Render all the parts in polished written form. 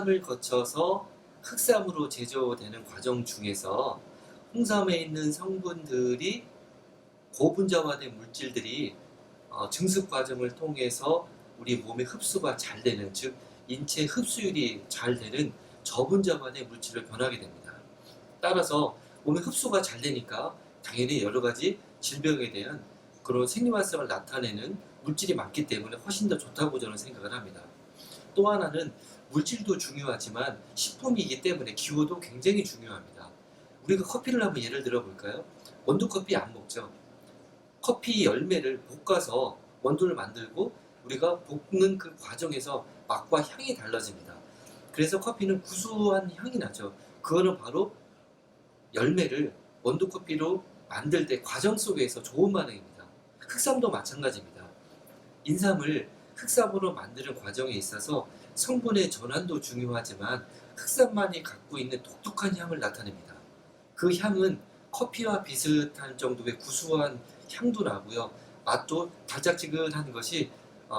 홍삼을 거쳐서 흑삼으로 제조되는 과정 중에서 홍삼에 있는 성분들이 고분자화된 물질들이 증습 과정을 통해서 우리 몸에 흡수가 잘 되는, 즉 인체 흡수율이 잘 되는 저분자화된 물질로 변하게 됩니다. 따라서 몸에 흡수가 잘 되니까 당연히 여러 가지 질병에 대한 그런 생리활성을 나타내는 물질이 많기 때문에 훨씬 더 좋다고 저는 생각을 합니다. 또 하나는 물질도 중요하지만 식품이기 때문에 기호도 굉장히 중요합니다. 우리가 커피를 한번 예를 들어 볼까요? 원두커피 안 먹죠. 커피 열매를 볶아서 원두를 만들고 우리가 볶는 그 과정에서 맛과 향이 달라집니다. 그래서 커피는 구수한 향이 나죠. 그거는 바로 열매를 원두커피로 만들 때 과정 속에서 좋은 반응입니다. 흑삼도 마찬가지입니다. 인삼을 흑삼으로 만드는 과정에 있어서 성분의 전환도 중요하지만 흑삼만이 갖고 있는 독특한 향을 나타냅니다. 그 향은 커피와 비슷한 정도의 구수한 향도 나고요. 맛도 달짝지근한 것이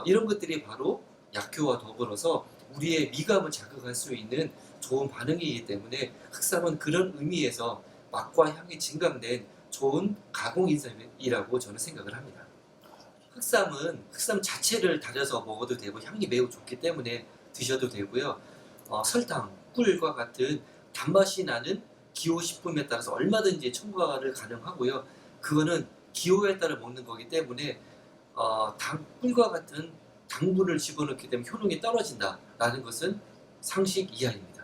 이런 것들이 바로 약효와 더불어서 우리의 미감을 자극할 수 있는 좋은 반응이기 때문에 흑삼은 그런 의미에서 맛과 향이 증강된 좋은 가공인삼이라고 저는 생각을 합니다. 흑삼은 흑삼 자체를 달여서 먹어도 되고 향이 매우 좋기 때문에 드셔도 되고요. 설탕, 꿀과 같은 단맛이 나는 기호식품에 따라서 얼마든지 첨가를 가능하고요. 그거는 기호에 따라 먹는 거기 때문에 꿀과 같은 당분을 집어넣기 때문에 효능이 떨어진다라는 것은 상식 이하입니다.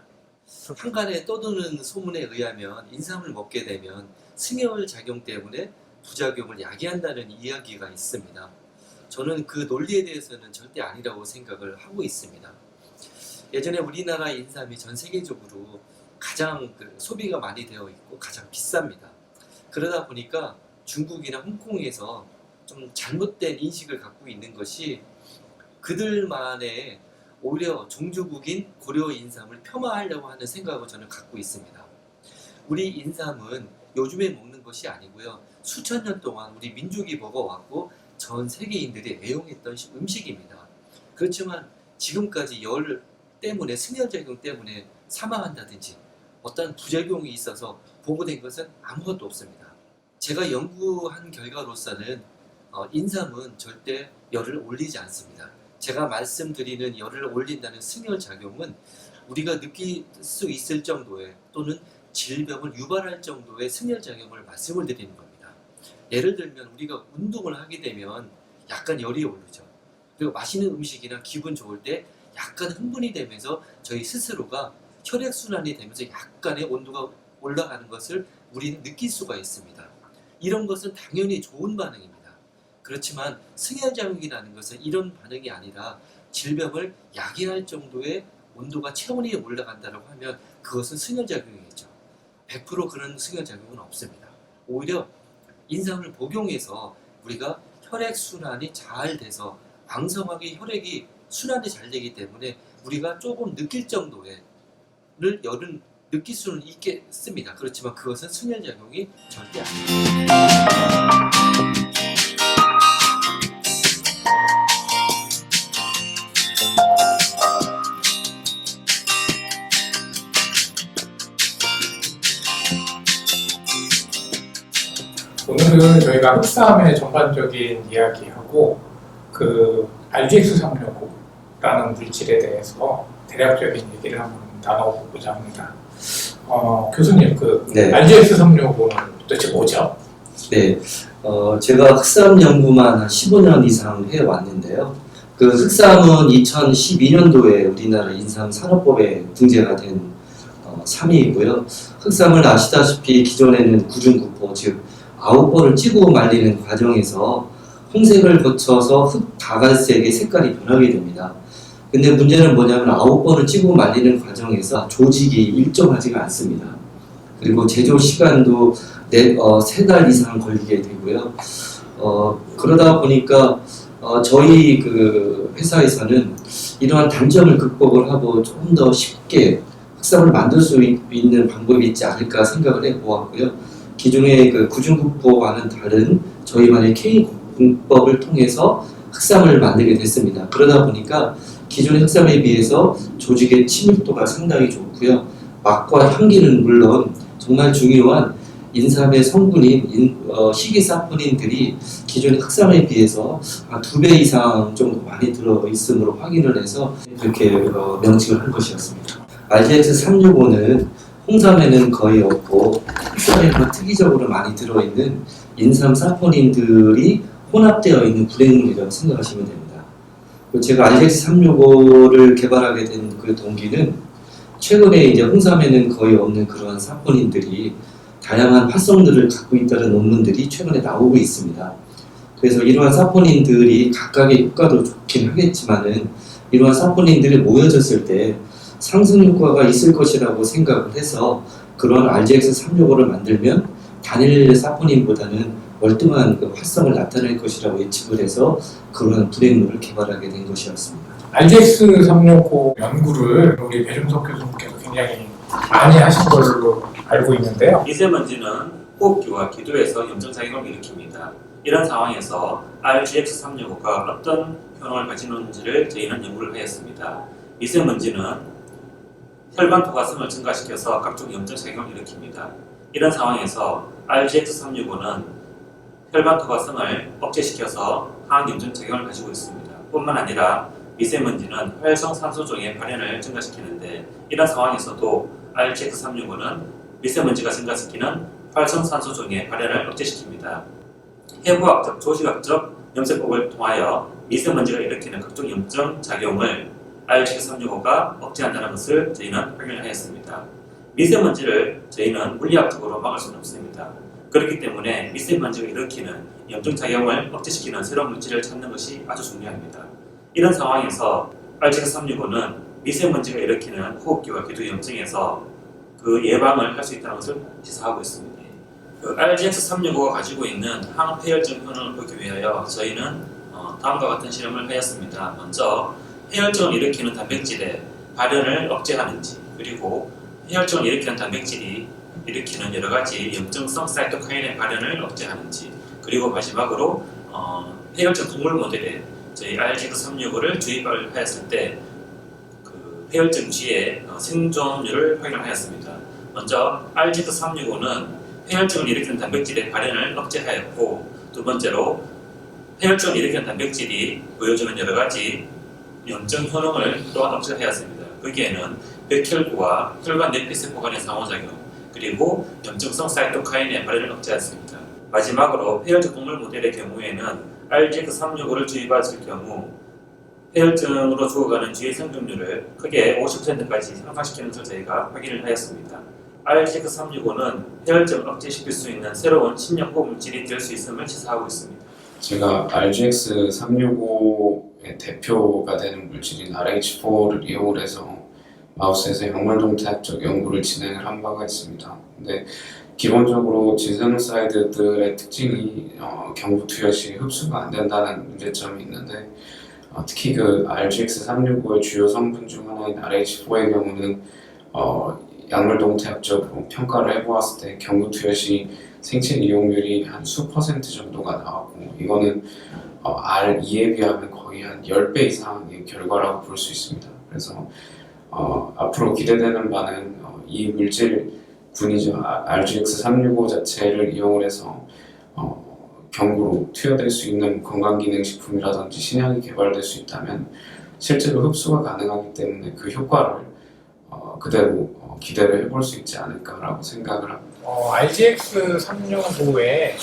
한간에 떠도는 소문에 의하면 인삼을 먹게 되면 승열 작용 때문에 부작용을 야기한다는 이야기가 있습니다. 저는 그 논리에 대해서는 절대 아니라고 생각을 하고 있습니다. 예전에 우리나라 인삼이 전 세계적으로 가장 소비가 많이 되어 있고 가장 비쌉니다. 그러다 보니까 중국이나 홍콩에서 좀 잘못된 인식을 갖고 있는 것이 그들만의 오히려 종주국인 고려 인삼을 폄하하려고 하는 생각을 저는 갖고 있습니다. 우리 인삼은 요즘에 먹는 것이 아니고요. 수천 년 동안 우리 민족이 먹어왔고 전 세계인들이 애용했던 음식입니다. 그렇지만 지금까지 열 때문에 승열작용 때문에 사망한다든지 어떤 부작용이 있어서 보고된 것은 아무것도 없습니다. 제가 연구한 결과로서는 인삼은 절대 열을 올리지 않습니다. 제가 말씀드리는 열을 올린다는 승열작용은 우리가 느낄 수 있을 정도의 또는 질병을 유발할 정도의 승열작용을 말씀을 드리는 겁니다. 예를 들면 우리가 운동을 하게 되면 약간 열이 오르죠. 그리고 맛있는 음식이나 기분 좋을 때 약간 흥분이 되면서 저희 스스로가 혈액순환이 되면서 약간의 온도가 올라가는 것을 우리는 느낄 수가 있습니다. 이런 것은 당연히 좋은 반응입니다. 그렇지만 승열작용이라는 것은 이런 반응이 아니라 질병을 야기할 정도의 온도가 체온이 올라간다고 하면 그것은 승열작용이겠죠. 100% 그런 승열작용은 없습니다. 오히려 인삼을 복용해서 우리가 혈액순환이 잘 돼서 왕성하게 혈액이 순환이 잘 되기 때문에 우리가 조금 느낄 정도의 열은 느낄 수는 있겠습니다. 그렇지만 그것은 승열작용이 절대 아닙니다. 오늘은 저희가 흑삼의 전반적인 이야기하고 그 RGX365라는 물질에 대해서 대략적인 얘기를 한번 나눠보고자 합니다. 교수님, 네. RGX365는 도대체 뭐죠? 네, 제가 흑삼 연구만 한 15년 이상 해왔는데요. 그 흑삼은 2012년도에 우리나라 인삼산업법에 등재가 된 3위이고요. 흑삼을 아시다시피 기존에는 구중구포, 즉 9번을 찌고 말리는 과정에서 홍색을 거쳐서 흑 다갈색의 색깔이 변하게 됩니다. 근데 문제는 뭐냐면 9번을 찌고 말리는 과정에서 조직이 일정하지가 않습니다. 그리고 제조 시간도 3달 이상 걸리게 되고요. 그러다 보니까 저희 그 회사에서는 이러한 단점을 극복을 하고 조금 더 쉽게 흑삼을 만들 수 있는 방법이 있지 않을까 생각을 해보았고요. 기존의 그 구중구포와는 다른 저희만의 K 공법을 통해서 흑삼을 만들게 됐습니다. 그러다 보니까 기존의 흑삼에 비해서 조직의 친밀도가 상당히 좋고요. 맛과 향기는 물론 정말 중요한 인삼의 성분인 식이사포닌들이 기존의 흑삼에 비해서 한 2배 이상 정도 많이 들어있음으로 확인을 해서 그렇게 명칭을 한 것이었습니다. RGX365는 홍삼에는 거의 없고 흑삼에만 특이적으로 많이 들어있는 인삼 사포닌들이 혼합되어 있는 불행물이라고 생각하시면 됩니다. 제가 RGX365를 개발하게 된 그 동기는 최근에 이제 홍삼에는 거의 없는 그런 사포닌들이 다양한 활성들을 갖고 있다는 논문들이 최근에 나오고 있습니다. 그래서 이러한 사포닌들이 각각의 효과도 좋긴 하겠지만은 이러한 사포닌들이 모여졌을 때 상승 효과가 있을 것이라고 생각을 해서 그런 RGX365를 만들면 단일 사포닌보다는 월등한 그 활성을 나타낼 것이라고 예측을 해서 그런 불행물을 개발하게 된 것이었습니다. RGX365 연구를 우리 배종석 교수님께서 굉장히 많이 하신 걸로 알고 있는데요. 미세먼지는 호흡기와 기도에서 염증작용을 일으킵니다. 이런 상황에서 RGX365가 어떤 효능을 가지는지를 저희는 연구를 하였습니다. 미세먼지는 혈관 토가성을 증가시켜서 각종 염증작용을 일으킵니다. 이런 상황에서 RGX365는 혈관 토가성을 억제시켜서 항염증작용을 가지고 있습니다. 뿐만 아니라 미세먼지는 활성산소종의 발현을 증가시키는데 이런 상황에서도 RGX365는 미세먼지가 증가시키는 활성산소종의 발현을 억제시킵니다. 해부학적, 조직학적 염색법을 통하여 미세먼지가 일으키는 각종 염증 작용을 RGX365가 억제한다는 것을 저희는 확인하였습니다. 미세먼지를 저희는 물리학적으로 막을 수는 없습니다. 그렇기 때문에 미세먼지가 일으키는 염증 작용을 억제시키는 새로운 물질을 찾는 것이 아주 중요합니다. 이런 상황에서 RGX365는 미세먼지가 일으키는 호흡기와 기도 염증에서 그 예방을 할 수 있다는 것을 시사하고 있습니다. 그 RGX365가 가지고 있는 항폐혈증 효능을 보기 위하여 저희는 다음과 같은 실험을 하였습니다. 먼저 폐혈증을 일으키는 단백질의 발현을 억제하는지, 그리고 폐혈증을 일으키는 단백질이 일으키는 여러 가지 염증성 사이토카인의 발현을 억제하는지, 그리고 마지막으로 폐혈증 동물 모델에 저희 RGX365를 주입을 하였을 때 그 폐혈증 시의 생존율을 확인하였습니다. 먼저 RGX365는 폐혈증을 일으키는 단백질의 발현을 억제하였고, 두 번째로 폐혈증을 일으키는 단백질이 보여주는 여러 가지 염증 효능을 또한 억제하였습니다. 거기에는 백혈구와 혈관 내피세포 간의 상호작용, 그리고 염증성 사이토카인의 발현을 억제했습니다. 마지막으로 폐혈증 동물 모델의 경우에는 RGX365를 주입했을 경우 폐혈증으로 죽어가는 쥐의 생존율을 크게 50%까지 향상시키는 것을 저희가 확인을 하였습니다. RGX365는 폐혈증을 억제시킬 수 있는 새로운 신약호 물질이 될 수 있음을 시사하고 있습니다. 제가 RGX365의 대표가 되는 물질인 RH4를 이용을 해서 마우스에서 약물동태학적 연구를 진행을 한 바가 있습니다. 근데 기본적으로 지스노사이드들의 특징이 경부 투여 시 흡수가 안 된다는 문제점이 있는데 특히 그 RGX365의 주요 성분 중 하나인 RH4의 경우는 약물동태학적 평가를 해보았을 때 경부 투여 시 생체 이용률이 한 수퍼센트 정도가 나왔고, 이거는 R2에 비하면 거의 한 10배 이상의 결과라고 볼 수 있습니다. 그래서 앞으로 기대되는 바는 이 물질군이죠. RGX365 자체를 이용을 해서 경구로 투여될 수 있는 건강기능식품이라든지 신약이 개발될 수 있다면 실제로 흡수가 가능하기 때문에 그 효과를 그대로 기대를 해볼 수 있지 않을까라고 생각을 합니다. RGX365의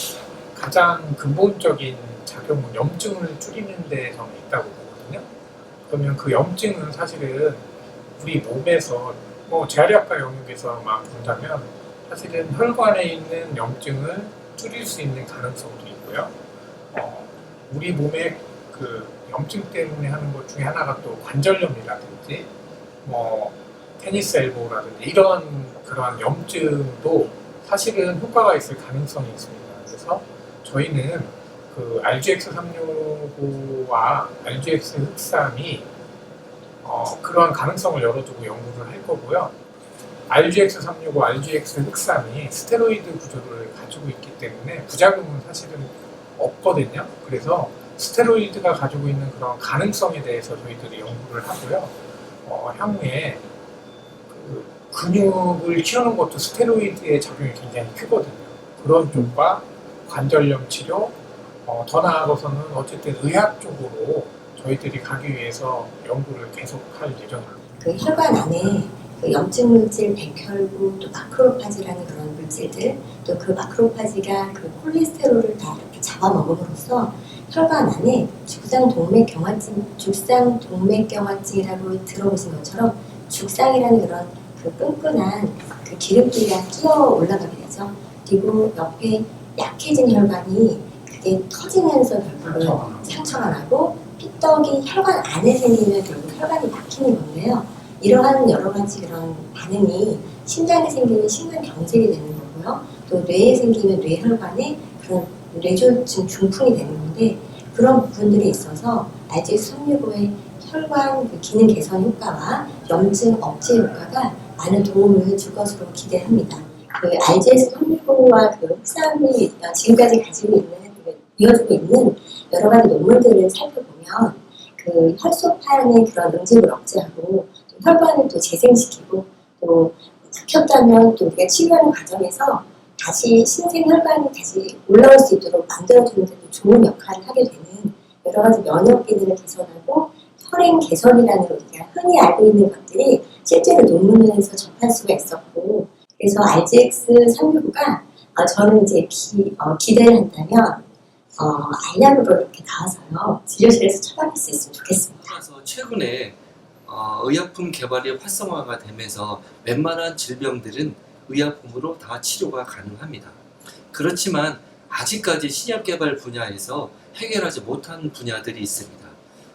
가장 근본적인 작용은 염증을 줄이는 데 저는 있다고 보거든요. 그러면 그 염증은 사실은 우리 몸에서 재활의학과 영역에서만 본다면 사실은 혈관에 있는 염증을 줄일 수 있는 가능성도 있고요. 우리 몸에 그 염증 때문에 하는 것 중에 하나가 또 관절염이라든지 테니스 엘보라든지 이런 그런 염증도 사실은 효과가 있을 가능성이 있습니다. 그래서 저희는 그 RGX365와 RGX63이 그러한 가능성을 열어두고 연구를 할 거고요. RGX365, RGX63이 스테로이드 구조를 가지고 있기 때문에 부작용은 사실은 없거든요. 그래서 스테로이드가 가지고 있는 그런 가능성에 대해서 저희들이 연구를 하고요. 향후에 그 근육을 키우는 것도 스테로이드의 작용이 굉장히 크거든요. 그런 쪽과 관절염 치료, 더 나아가서는 어쨌든 의학 쪽으로 저희들이 가기 위해서 연구를 계속할 예정입니다. 그 혈관 안에 그 염증 물질, 백혈구, 또 마크로파지라는 그런 물질들, 또 그 마크로파지가 그 콜레스테롤을 다 이렇게 잡아먹음으로써 혈관 안에 죽상동맥경화증이라고 들어보신 것처럼 죽상이라는 그런 그 끈끈한 그 기름기가 끼어 올라가게 되죠. 그리고 옆에 약해진 혈관이 그게 터지면서 결국은 상처가 나고 삐떡이 혈관 안에 생기면 결국 혈관이 막히는 건데요. 이러한 여러 가지 그런 반응이 심장에 생기면 심근경색이 되는 거고요. 또 뇌에 생기면 뇌혈관에 그런 뇌졸중 중풍이 되는 건데 그런 부분들이 있어서 RGX-365의 혈관 그 기능 개선 효과와 염증 억제 효과가 많은 도움을 줄 것으로 기대합니다. 그 RGX-365와 그 흑삼이 지금까지 가지고 있는 이어지고 있는 여러 가지 논문들을 살펴보면 그 혈소판의 그런 응집을 억제하고 또 혈관을 또 재생시키고 또 막혔다면 또 우리가 치료하는 과정에서 다시 신생 혈관이 다시 올라올 수 있도록 만들어주는 데도 좋은 역할을 하게 되는 여러 가지 면역 기능을 개선하고 혈행 개선이라는 우리가 흔히 알고 있는 것들이 실제로 논문에서 접할 수가 있었고 그래서 RGX-365가 저는 이제 기대를 한다면 알약으로 이렇게 나와서요 진료실에서 처방할 수 있으면 좋겠습니다. 그래서 최근에 의약품 개발이 활성화가 되면서 웬만한 질병들은 의약품으로 다 치료가 가능합니다. 그렇지만 아직까지 신약 개발 분야에서 해결하지 못한 분야들이 있습니다.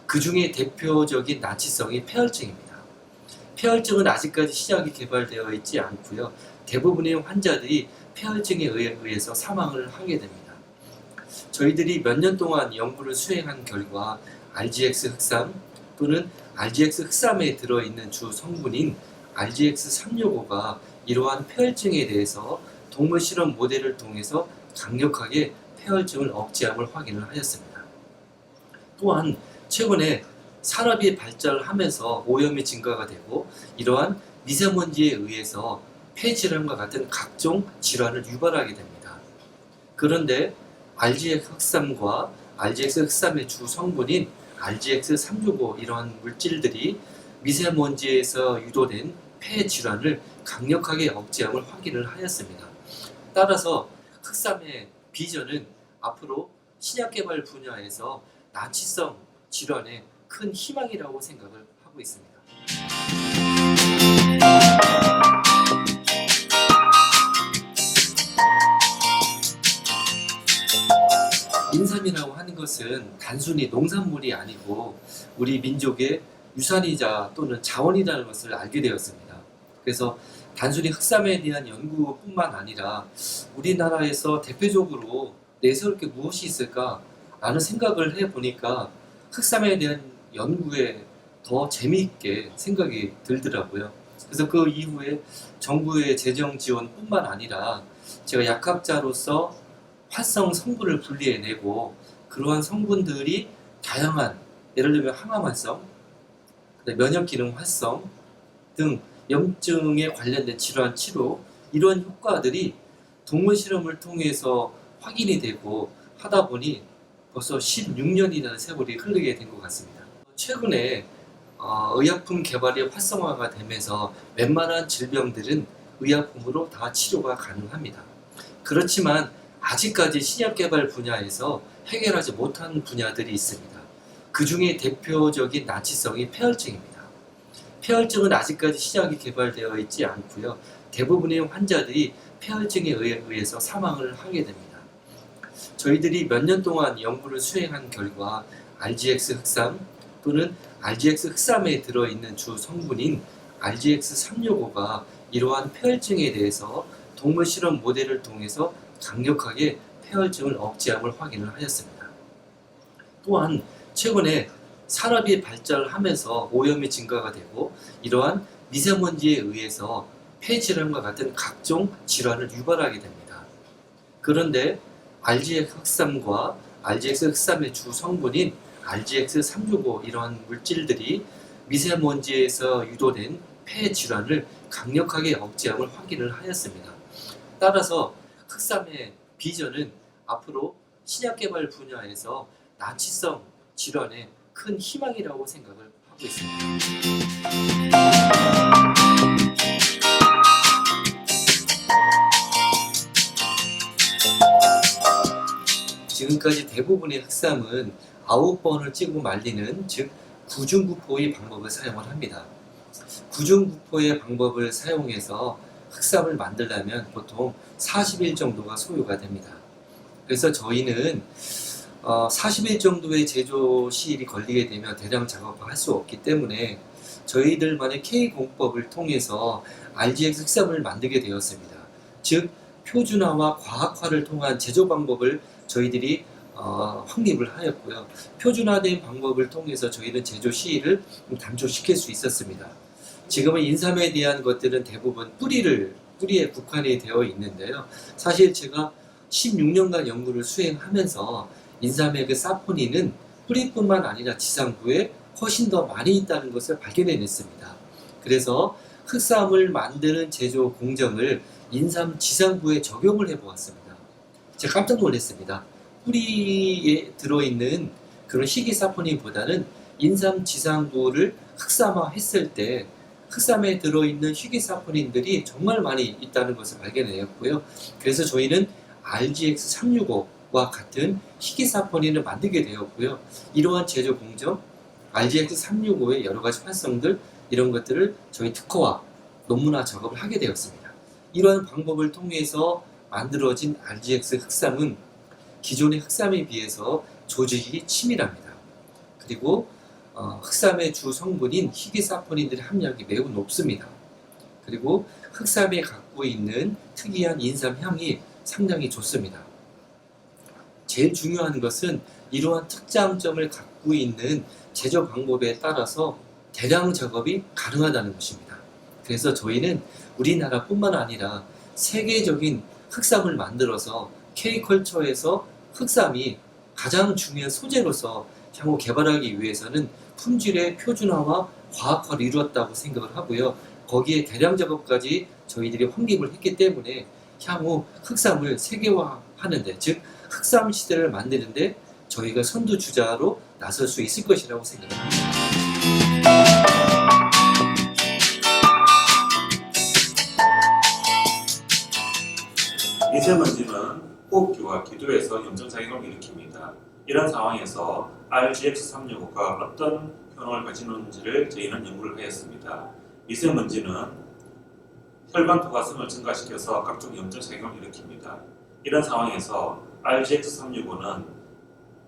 그 중에 대표적인 난치성이 폐혈증입니다. 폐혈증은 아직까지 신약이 개발되어 있지 않고요. 대부분의 환자들이 폐혈증에 의해서 사망을 하게 됩니다. 저희들이 몇 년 동안 연구를 수행한 결과 RGX 흑삼 또는 RGX 흑삼에 들어있는 주 성분인 RGX-365가 이러한 폐혈증에 대해서 동물 실험 모델을 통해서 강력하게 폐혈증을 억제함을 확인을 하였습니다. 또한 최근에 산업이 발달하면서 오염이 증가가 되고 이러한 미세먼지에 의해서 폐질환과 같은 각종 질환을 유발하게 됩니다. 그런데 RGX 흑삼과 RGX 흑삼의 주 성분인 RGX-365 이러한 물질들이 미세먼지에서 유도된 폐 질환을 강력하게 억제함을 확인을 하였습니다. 따라서 흑삼의 비전은 앞으로 신약 개발 분야에서 난치성 질환의 큰 희망이라고 생각을 하고 있습니다. 인삼이라고 하는 것은 단순히 농산물이 아니고 우리 민족의 유산이자 또는 자원이라는 것을 알게 되었습니다. 그래서 단순히 흑삼에 대한 연구뿐만 아니라 우리나라에서 대표적으로 내세울 게 무엇이 있을까라는 생각을 해보니까 흑삼에 대한 연구에 더 재미있게 생각이 들더라고요. 그래서 그 이후에 정부의 재정 지원뿐만 아니라 제가 약학자로서 활성 성분을 분리해내고 그러한 성분들이 다양한 예를 들면 항암 활성, 면역 기능 활성 등 염증에 관련된 질환 치료 이러한 효과들이 동물 실험을 통해서 확인이 되고 하다 보니 벌써 16년이라는 세월이 흐르게 된 것 같습니다. 최근에 의약품 개발이 활성화가 되면서 웬만한 질병들은 의약품으로 다 치료가 가능합니다. 그렇지만 아직까지 신약 개발 분야에서 해결하지 못한 분야들이 있습니다. 그 중에 대표적인 난치성이 폐혈증입니다. 폐혈증은 아직까지 신약이 개발되어 있지 않고요. 대부분의 환자들이 폐혈증에 의해서 사망을 하게 됩니다. 저희들이 몇 년 동안 연구를 수행한 결과 RGX 흑삼 또는 RGX 흑삼에 들어있는 주 성분인 RGX-365가 이러한 폐혈증에 대해서 동물 실험 모델을 통해서 강력하게 폐혈증을 억제함을 확인을 하였습니다. 또한 최근에 산업이 발달하면서 오염이 증가가 되고 이러한 미세먼지에 의해서 폐질환과 같은 각종 질환을 유발하게 됩니다. 그런데 RGX 흑삼과 RGX 흑삼의 주 성분인 RGX-365 이러한 물질들이 미세먼지에서 유도된 폐 질환을 강력하게 억제함을 확인을 하였습니다. 따라서 흑삼의 비전은 앞으로 신약 개발 분야에서 난치성 질환의 큰 희망이라고 생각을 하고 있습니다. 지금까지 대부분의 흑삼은 9번을 찌고 말리는 즉 구중구포의 방법을 사용을 합니다. 구중구포의 방법을 사용해서 흑삼을 만들려면 보통 40일 정도가 소요가 됩니다. 그래서 저희는 40일 정도의 제조 시일이 걸리게 되면 대량 작업을 할 수 없기 때문에 저희들만의 K공법을 통해서 RGX 흑삼을 만들게 되었습니다. 즉 표준화와 과학화를 통한 제조 방법을 저희들이 확립을 하였고요. 표준화된 방법을 통해서 저희는 제조 시일을 단축시킬 수 있었습니다. 지금은 인삼에 대한 것들은 대부분 뿌리에 국한이 되어 있는데요. 사실 제가 16년간 연구를 수행하면서 인삼의 그 사포닌은 뿌리뿐만 아니라 지상부에 훨씬 더 많이 있다는 것을 발견해냈습니다. 그래서 흑삼을 만드는 제조 공정을 인삼 지상부에 적용을 해보았습니다. 제가 깜짝 놀랐습니다. 뿌리에 들어있는 그런 희귀사포닌보다는 인삼 지상부를 흑삼화했을 때 흑삼에 들어있는 희귀사포닌들이 정말 많이 있다는 것을 발견했고요. 그래서 저희는 RGX-365와 같은 희귀사포닌을 만들게 되었고요. 이러한 제조 공정, RGX-365의 여러 가지 활성들 이런 것들을 저희 특허와 논문화 작업을 하게 되었습니다. 이러한 방법을 통해서 만들어진 RGX 흑삼은 기존의 흑삼에 비해서 조직이 치밀합니다. 그리고 흑삼의 주 성분인 희귀사포닌들의 함량이 매우 높습니다. 그리고 흑삼에 갖고 있는 특이한 인삼 향이 상당히 좋습니다. 제일 중요한 것은 이러한 특장점을 갖고 있는 제조 방법에 따라서 대량 작업이 가능하다는 것입니다. 그래서 저희는 우리나라뿐만 아니라 세계적인 흑삼을 만들어서 K컬처에서 흑삼이 가장 중요한 소재로서 향후 개발하기 위해서는 품질의 표준화와 과학화를 이루었다고 생각을 하고요. 거기에 대량 작업까지 저희들이 확립을 했기 때문에 향후 흑삼을 세계화하는데, 즉 흑삼 시대를 만드는데 저희가 선두주자로 나설 수 있을 것이라고 생각합니다. 미세먼지는 호흡기와 기도에서 염증작용을 일으킵니다. 이런 상황에서 RGX-365가 어떤 효능을 가지는지를 저희는 연구를 하였습니다. 미세먼지는 혈관 토가성을 증가시켜서 각종 염증작용을 일으킵니다. 이런 상황에서 RGX-365는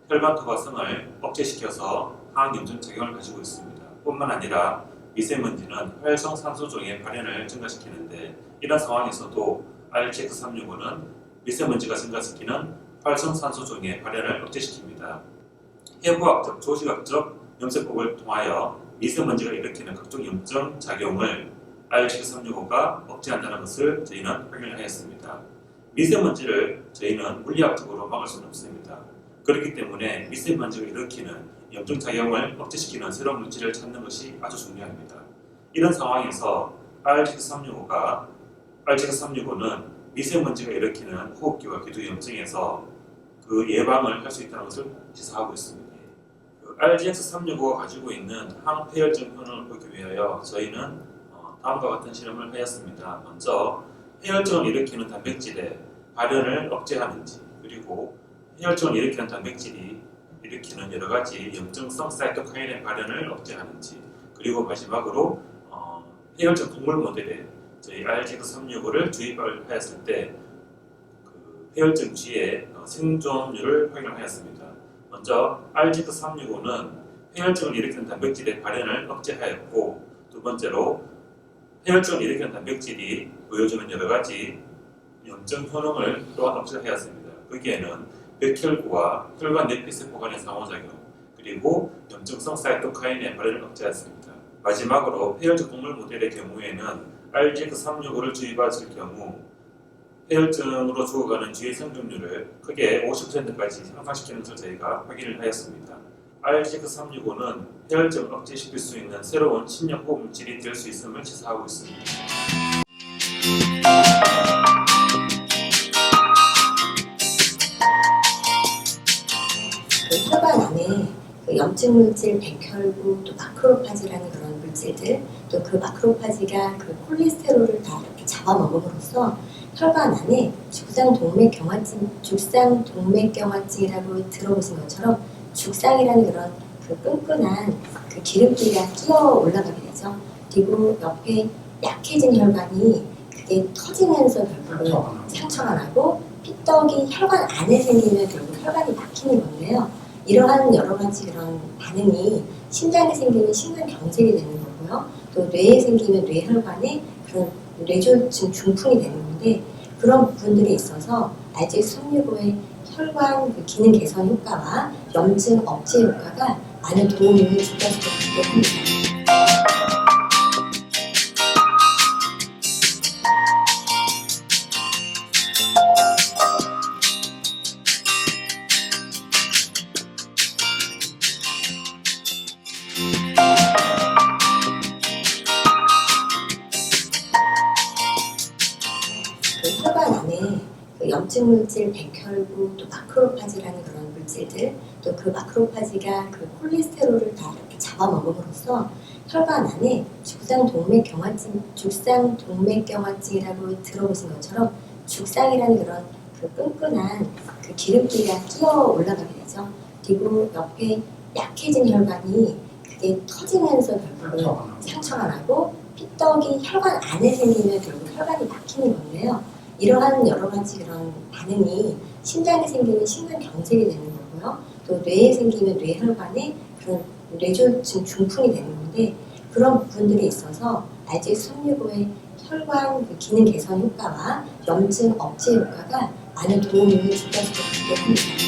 혈관 토가성을 억제시켜서 항염증작용을 가지고 있습니다. 뿐만 아니라 미세먼지는 활성산소종의 발현을 증가시키는데, 이런 상황에서도 RGX-365는 미세먼지가 증가시키는 활성산소종의 발현을 억제시킵니다. 해부학적, 조직학적 염색법을 통하여 미세먼지가 일으키는 각종 염증 작용을 RGX-365가 억제한다는 것을 저희는 확인하였습니다. 미세먼지를 저희는 물리학적으로 막을 수는 없습니다. 그렇기 때문에 미세먼지가 일으키는 염증 작용을 억제시키는 새로운 물질을 찾는 것이 아주 중요합니다. 이런 상황에서 RGX-365는 미세먼지가 일으키는 호흡기와 기도 염증에서 그 예방을 할 수 있다는 것을 시사하고 있습니다. RGX-365가 가지고 있는 항폐혈증 효능을 보기 위하여 저희는 다음과 같은 실험을 하였습니다. 먼저 폐혈증을 일으키는 단백질의 발현을 억제하는지, 그리고 폐혈증을 일으키는 단백질이 일으키는 여러 가지 염증성 사이토카인의 발현을 억제하는지, 그리고 마지막으로 폐혈증 동물 모델에 저희 RGX-365를 주입을 하였을 때 그 폐혈증 쥐의 생존율을 확인하였습니다. 먼저 RGX-365는 폐혈증을 일으키는 단백질의 발현을 억제하였고, 두 번째로 폐혈증을 일으키는 단백질이 보여주는 여러 가지 염증 효능을 또한 억제하였습니다. 거기에는 백혈구와 혈관 내피세포 간의 상호작용, 그리고 염증성 사이토카인의 발현을 억제했습니다. 마지막으로 폐혈증 동물 모델의 경우에는 RGX-365를 주입하실 경우 폐혈증으로 죽어가는 쥐의 생존율을 크게 50%까지 향상시키는 것을 저희가 확인을 하였습니다. RGX365는 폐혈증을 억제시킬 수 있는 새로운 신형 호흡물질이 될 수 있음을 시사하고 있습니다. 그 혈관 안에 그 염증 물질 백혈구 또 마크로파지라는 그런 물질들 또 그 마크로파지가 그 콜레스테롤을 다 이렇게 잡아먹음으로써 혈관 안에 죽상동맥경화증이라고 들어보신 것처럼 죽상이라는 그런 그 끈끈한 그 기름기가 끼어 올라가게 되죠. 그리고 옆에 약해진 혈관이 그게 터지면서 결국은 상처가 나고 핏떡이 혈관 안에 생기면 결국 혈관이 막히는 건데요. 이러한 여러 가지 그런 반응이 심장에 생기면 심근경색이 되는 거고요. 또 뇌에 생기면 뇌혈관에 그런 뇌졸중 중풍이 되는 건데 그런 부분들이 있어서 RGX365의 혈관 그 기능 개선 효과와 염증 억제 효과가 많은 도움을 줄 것으로 기대합니다. 그 혈관 안에 그 염증 물질 백혈구 또 마크로파지라는 그런 물질들 또 그 마크로파지가 그 콜레스테롤을 다 이렇게 잡아먹음으로써 혈관 안에 죽상동맥경화증이라고 들어보신 것처럼 죽상이라는 그런 그 끈끈한 그 기름기가 끼어 올라가게 되죠. 그리고 옆에 약해진 혈관이 그게 터지면서 결국은 상처가 나고 핏떡이 혈관 안에 생기면 결국 혈관이 막히는 건데요. 이러한 여러 가지 그런 반응이 심장에 생기면 심근경색이 되는 거고요. 또 뇌에 생기면 뇌혈관에 그런 뇌졸중 중풍이 되는 건데 그런 부분들이 있어서 RGX365의 혈관 그 기능 개선 효과와 염증 억제 효과가 많은 도움을 줄 것으로 기대합니다.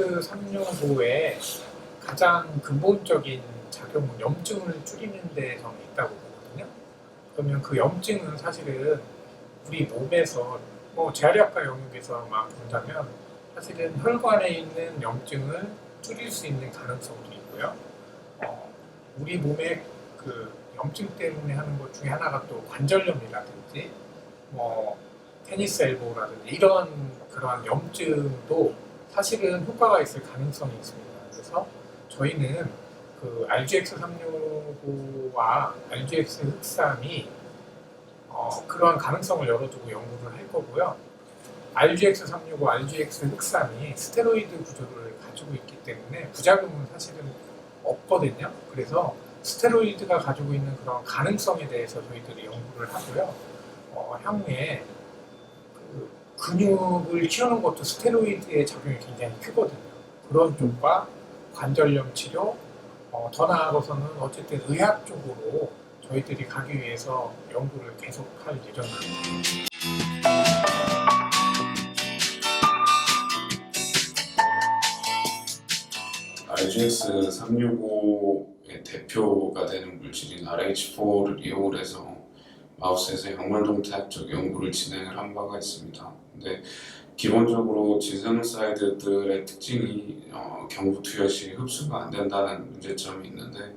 RGX365의 가장 근본적인 작용은 염증을 줄이는 데 저는 있다고 보거든요. 그러면 그 염증은 사실은 우리 몸에서 재활의학과 영역에서만 본다면 사실은 혈관에 있는 염증을 줄일 수 있는 가능성도 있고요. 우리 몸에 그 염증 때문에 하는 것 중에 하나가 또 관절염이라든지 테니스 엘보라든지 이런 그러한 염증도 사실은 효과가 있을 가능성이 있습니다. 그래서 저희는 그 RGX365와 RGX63이 그러한 가능성을 열어두고 연구를 할 거고요. RGX365, RGX63이 스테로이드 구조를 가지고 있기 때문에 부작용은 사실은 없거든요. 그래서 스테로이드가 가지고 있는 그런 가능성에 대해서 저희들이 연구를 하고요. 향후에 근육을 키우는 것도 스테로이드의 작용이 굉장히 크거든요. 그런 쪽과 관절염 치료, 더 나아가서는 어쨌든 의학 쪽으로 저희들이 가기 위해서 연구를 계속할 예정입니다. RGX365의 대표가 되는 물질인 RH4를 이용을 해서 마우스에서 약물동태학적 연구를 진행을 한 바가 있습니다. 근데 기본적으로 진세노사이드들의 특징이 경부 투여 시 흡수가 안 된다는 문제점이 있는데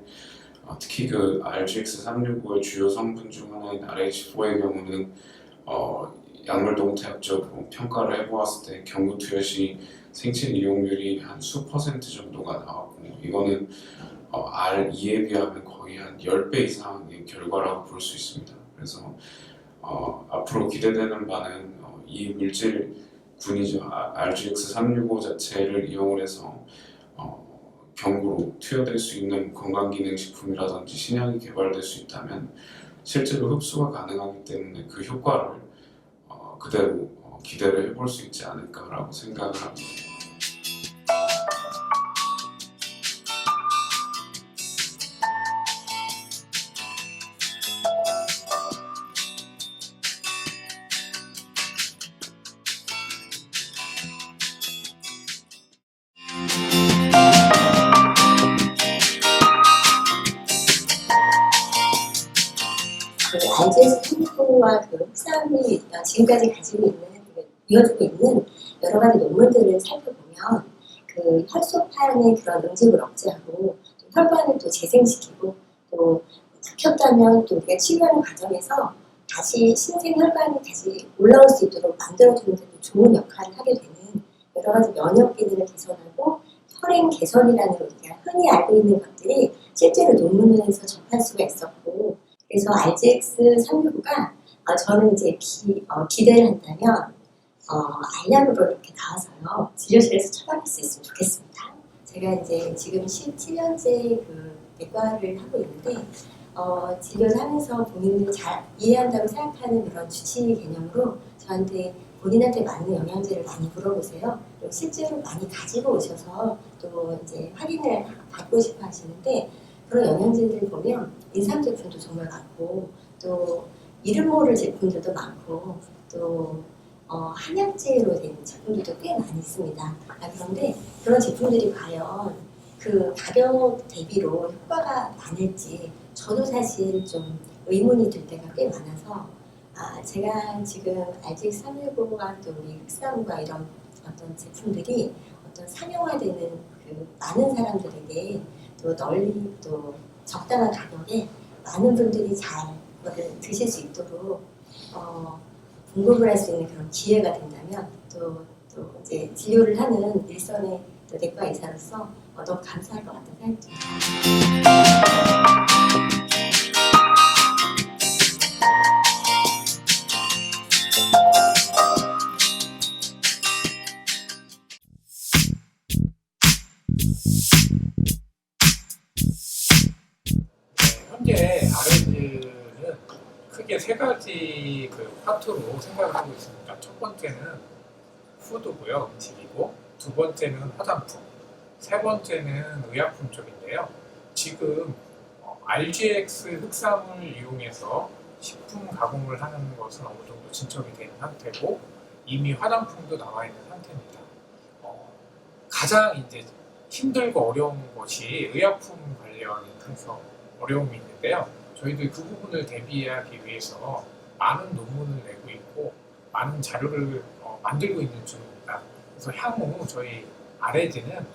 특히 그 RGX365의 주요 성분 중 하나인 RH4의 경우는 약물동태학적 평가를 해보았을 때 경부 투여 시 생체 이용률이 한 수 퍼센트 정도가 나왔고 이거는 R2에 비하면 거의 한 10배 이상의 결과라고 볼 수 있습니다. 그래서 앞으로 기대되는 바는 이 물질군이죠. RGX365 자체를 이용을 해서 경구로 투여될 수 있는 건강기능식품이라든지 신약이 개발될 수 있다면 실제로 흡수가 가능하기 때문에 그 효과를 그대로 기대를 해볼 수 있지 않을까라고 생각을 합니다. 그 RGS 탐구와 그 흑삼이 지금까지 가지고 있는 이어지고 있는 여러 가지 논문들을 살펴보면 그 혈소판의 그런 응집을 억제하고 또 혈관을 또 재생시키고 또 삭혔다면 또 우리가 치료하는 과정에서 다시 신생 혈관이 다시 올라올 수 있도록 만들어주는 데도 좋은 역할을 하게 되는 여러 가지 면역 기능을 개선하고 혈행 개선이라는 우리가 흔히 알고 있는 것들이 실제로 논문에서 접할 수가 있었고 그래서 RGX-365가 저는 이제 기대를 한다면 알약으로 이렇게 나와서요 진료실에서 처방할 수 있으면 좋겠습니다. 제가 이제 지금 17년째 그 내과를 하고 있는데 진료를 하면서 본인을 잘 이해한다고 생각하는 그런 주치 개념으로 저한테 본인한테 맞는 영양제를 많이 물어보세요. 그리고 실제로 많이 가지고 오셔서 또 이제 확인을 받고 싶어 하시는데 그런 영양제들 보면 인삼 제품도 정말 많고 또 이름 모를 제품들도 많고 또 한약재로 된 제품들도 꽤 많이 있습니다. 그런데 그런 제품들이 과연 그 가격 대비로 효과가 많을지 저도 사실 좀 의문이 들 때가 꽤 많아서 제가 지금 RGX-365와 또 우리 흑삼과 이런 어떤 제품들이 어떤 상용화되는 그 많은 사람들에게 또 널리 또 적당한 가격에 많은 분들이 잘 그거를 드실 수 있도록 공급을 할 수 있는 그런 기회가 된다면 또 이제 진료를 하는 일선의 또 내과 의사로서 너무 감사할 것 같다는 생각이 듭니다. 현재 R&D는 크게 세 가지 그 파트로 생각을 하고 있습니다. 첫 번째는 푸드고요, 음식이고, 두 번째는 화장품, 세 번째는 의약품 쪽인데요. 지금 RGX 흑삼을 이용해서 식품 가공을 하는 것은 어느 정도 진척이 된 상태고 이미 화장품도 나와 있는 상태입니다. 가장 이제 힘들고 어려운 것이 의약품 관련해서 어려움이 있는데요. 저희도 그 부분을 대비하기 위해서 많은 논문을 내고 있고 많은 자료를 만들고 있는 중입니다. 그래서 향후 저희 R&D는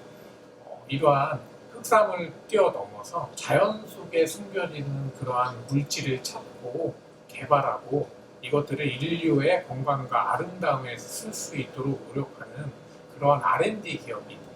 이러한 흑삼을 뛰어넘어서 자연 속에 숨겨진 그러한 물질을 찾고 개발하고 이것들을 인류의 건강과 아름다움에 쓸 수 있도록 노력하는 그러한 R&D 기업입니다.